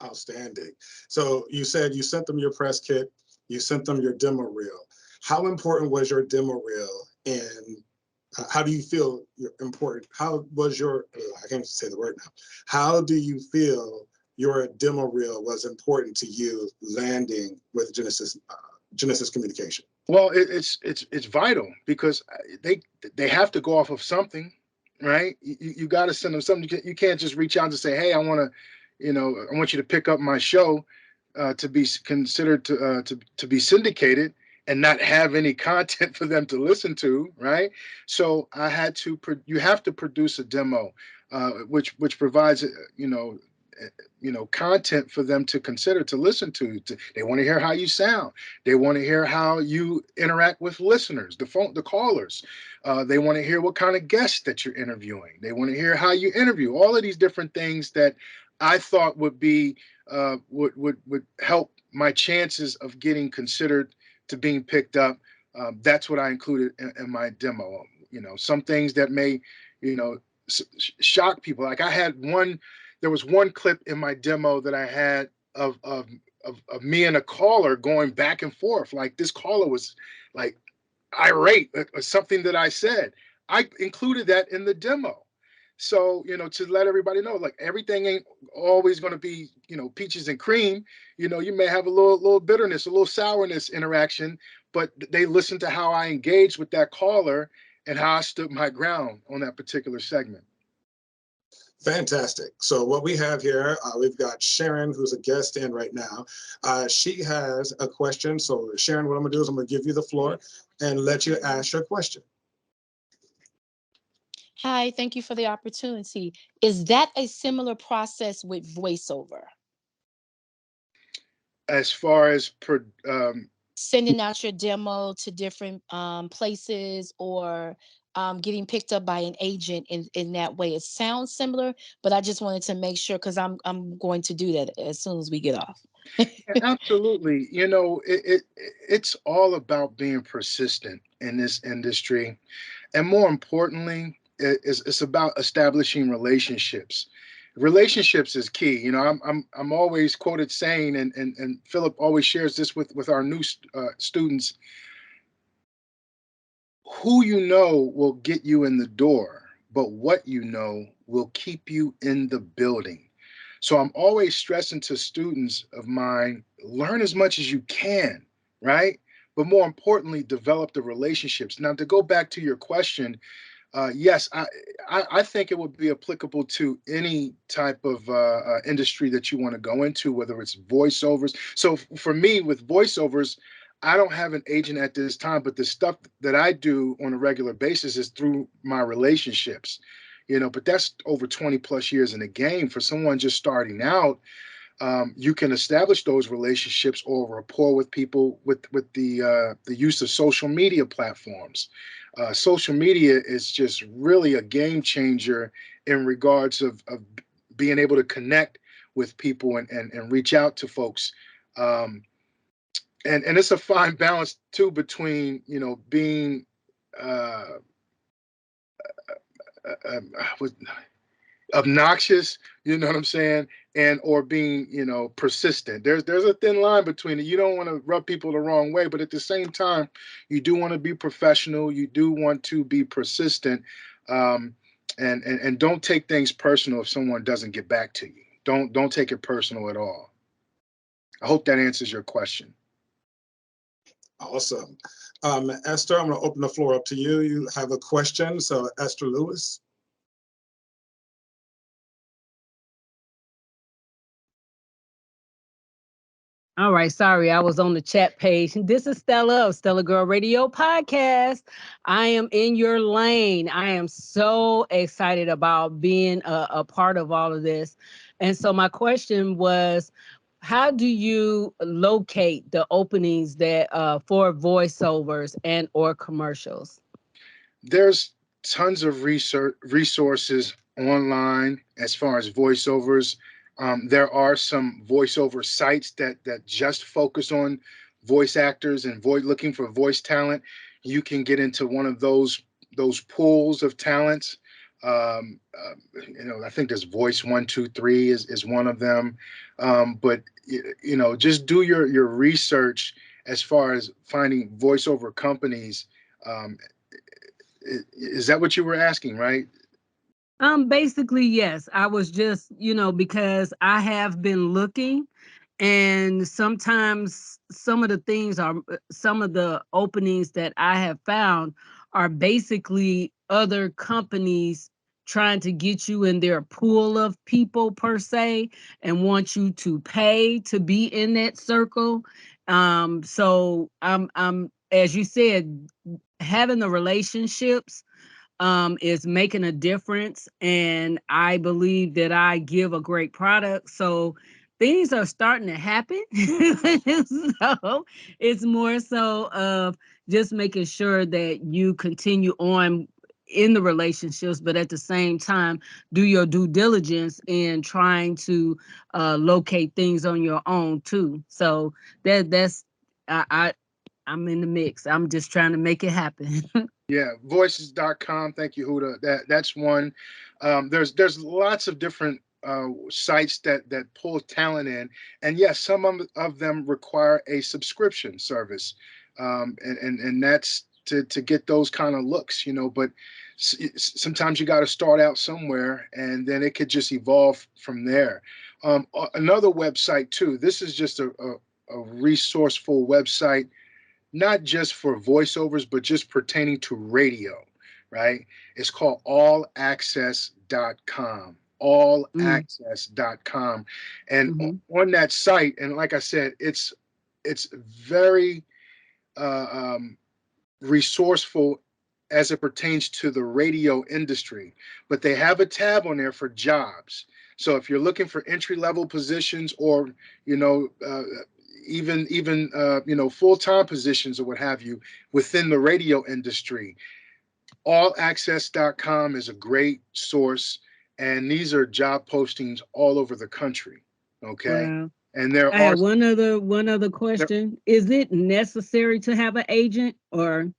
Outstanding. So you said you sent them your press kit, you sent them your demo reel. How important was your demo reel, and how do you feel important? How was your, I can't say the word now. How do you feel your demo reel was important to you landing with Genesis Communication? Well, it's vital because they have to go off of something, right? You got to send them something. You can't just reach out and say, hey, I want to, I want you to pick up my show to be considered to be syndicated and not have any content for them to listen to, right? So I had to. You have to produce a demo, which provides content for them to consider to listen to. They want to hear how you sound. They want to hear how you interact with listeners, the callers. They want to hear what kind of guests that you're interviewing. They want to hear how you interview. All of these different things that I thought would be would help my chances of getting considered to being picked up. That's what I included in my demo. Some things that may, shock people. Like there was one clip in my demo that I had of me and a caller going back and forth. Like this caller was like irate or something that I said. I included that in the demo. So, to let everybody know, like everything ain't always going to be, peaches and cream. You may have a little bitterness, a little sourness interaction, but they listen to how I engaged with that caller and how I stood my ground on that particular segment. Fantastic. So what we have here, we've got Sharon, who's a guest in right now. She has a question. So Sharon, what I'm gonna do is I'm gonna give you the floor and let you ask your question. Hi, thank you for the opportunity. Is that a similar process with voiceover? As far as Sending out your demo to different places, or getting picked up by an agent in that way. It sounds similar, but I just wanted to make sure because I'm going to do that as soon as we get off. absolutely, it's all about being persistent in this industry, and more importantly, it's about establishing relationships. Relationships is key. I'm always quoted saying, and Philip always shares this with our new students. Who you know will get you in the door, but what you know will keep you in the building. So I'm always stressing to students of mine, learn as much as you can, right? But more importantly, develop the relationships. Now, to go back to your question, yes, I think it would be applicable to any type of industry that you want to go into, whether it's voiceovers. So for me, with voiceovers, I don't have an agent at this time, but the stuff that I do on a regular basis is through my relationships. But that's over 20 plus years in the game. For someone just starting out, you can establish those relationships or rapport with people with the use of social media platforms. Social media is just really a game changer in regards of being able to connect with people and reach out to folks. And it's a fine balance too between being uh, uh, uh, obnoxious, you know what I'm saying, and or being, persistent. There's a thin line between it. You don't want to rub people the wrong way, but at the same time, you do want to be professional. You do want to be persistent, and don't take things personal if someone doesn't get back to you. Don't take it personal at all. I hope that answers your question. Awesome. Esther, I'm gonna open the floor up to you. You have a question, so Esther Lewis. All right, sorry, I was on the chat page. This is Stella of Stella Girl Radio Podcast. I am in your lane. I am so excited about being a part of all of this. And so my question was, how do you locate the openings that for voiceovers and or commercials? There's tons of resources online as far as voiceovers. There are some voiceover sites that just focus on voice actors and looking for voice talent. You can get into one of those pools of talents. I think there's Voice 123 is one of them. But just do your research as far as finding voiceover companies. Um, is that what you were asking, right? Basically, yes. I was just, because I have been looking, and sometimes some of the openings that I have found are basically other companies trying to get you in their pool of people per se, and want you to pay to be in that circle. So I'm as you said, having the relationships is making a difference. And I believe that I give a great product. So things are starting to happen. So it's more so of just making sure that you continue on in the relationships, but at the same time, do your due diligence in trying to locate things on your own too. So that's I'm in the mix. I'm just trying to make it happen. Yeah, voices.com. Thank you, Huda. That's one. There's lots of different sites that pull talent in, and yes, some of them require a subscription service, and that's to get those kind of looks, But sometimes you got to start out somewhere, and then it could just evolve from there. Another website too. This is just a resourceful website, not just for voiceovers, but just pertaining to radio, right? It's called allaccess.com. Mm, Allaccess.com. And mhm. on that site, and like I said, it's very uh, um, resourceful as it pertains to the radio industry, but they have a tab on there for jobs. So if you're looking for entry level positions, or you know uh, even full-time positions or what have you within the radio industry, allaccess.com is a great source, and these are job postings all over the country. Okay, Wow. and there I are have one other there, question. Is it necessary to have an agent, or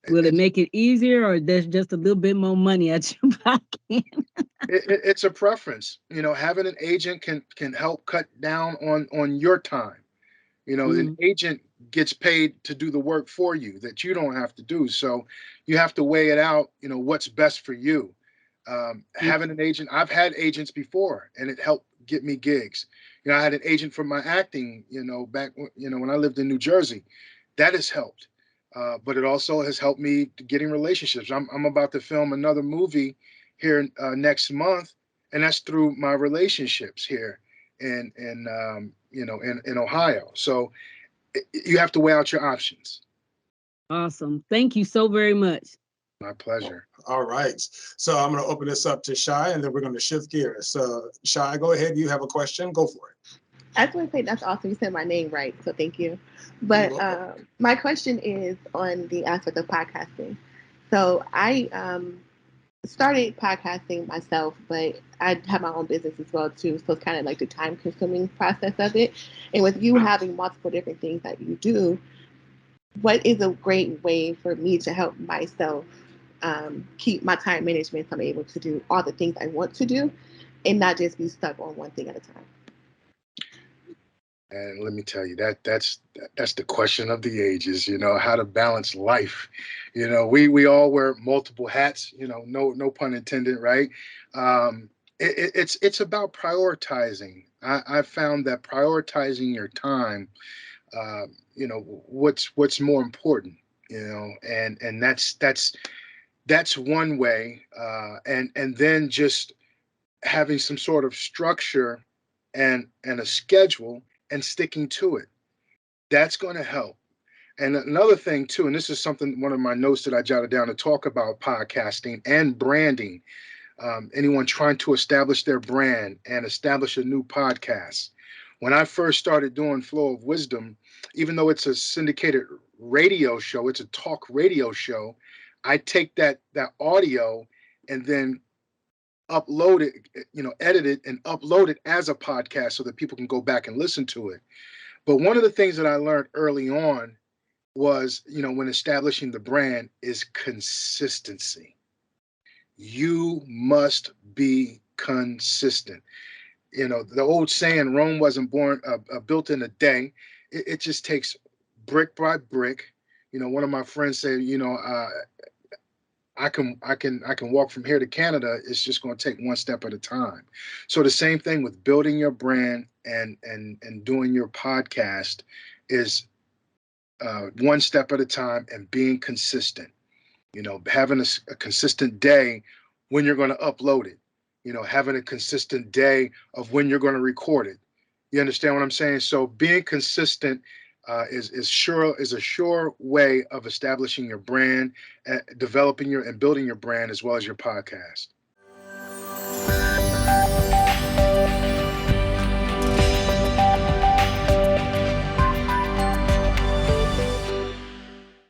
will it it's make it easier, or there's just a little bit more money at your pocket? it's a preference. Having an agent can help cut down on your time. An Mm, agent gets paid to do the work for you that you don't have to do. So you have to weigh it out, what's best for you. mm, Having an agent, I've had agents before, and it helped get me gigs. I had an agent for my acting, back, when I lived in New Jersey. That has helped. But it also has helped me to getting relationships. I'm about to film another movie here next month, and that's through my relationships here in Ohio. So you have to weigh out your options. awesome. Thank you so very much. My pleasure. All right. So I'm going to open this up to Shy, and then we're going to shift gears. So Shy, go ahead. You have a question? Go for it. I just want to say that's awesome. You said my name right, so thank you. You're But welcome. my question is on the aspect of podcasting. So I started podcasting myself, but I have my own business as well too. So it's kind of like the time-consuming process of it. And with you having multiple different things that you do, what is a great way for me to help myself keep my time management so I'm able to do all the things I want to do and not just be stuck on one thing at a time? And let me tell you, that's the question of the ages. How to balance life. We all wear multiple hats. No pun intended, right? It's about prioritizing. I found that prioritizing your time, uh, what's more important. And that's one way. And then just having some sort of structure and a schedule and sticking to it. That's going to help. And another thing too, and this is something, one of my notes that I jotted down to talk about podcasting and branding. Anyone trying to establish their brand and establish a new podcast. When I first started doing Flow of Wisdom, even though it's a syndicated radio show, it's a talk radio show, I take that audio and then upload it, edit it and upload it as a podcast so that people can go back and listen to it. But one of the things that I learned early on was, when establishing the brand, is consistency. You must be consistent. You know, the old saying, Rome wasn't built in a day. It just takes brick by brick. You know, one of my friends said, you know, I can walk from here to Canada. It's just going to take one step at a time. So the same thing with building your brand and doing your podcast is one step at a time and being consistent. You know, having a consistent day when you're going to upload it. You know, having a consistent day of when you're going to record it. You understand what I'm saying? So being consistent is a sure way of establishing your brand, developing your and building your brand as well as your podcast.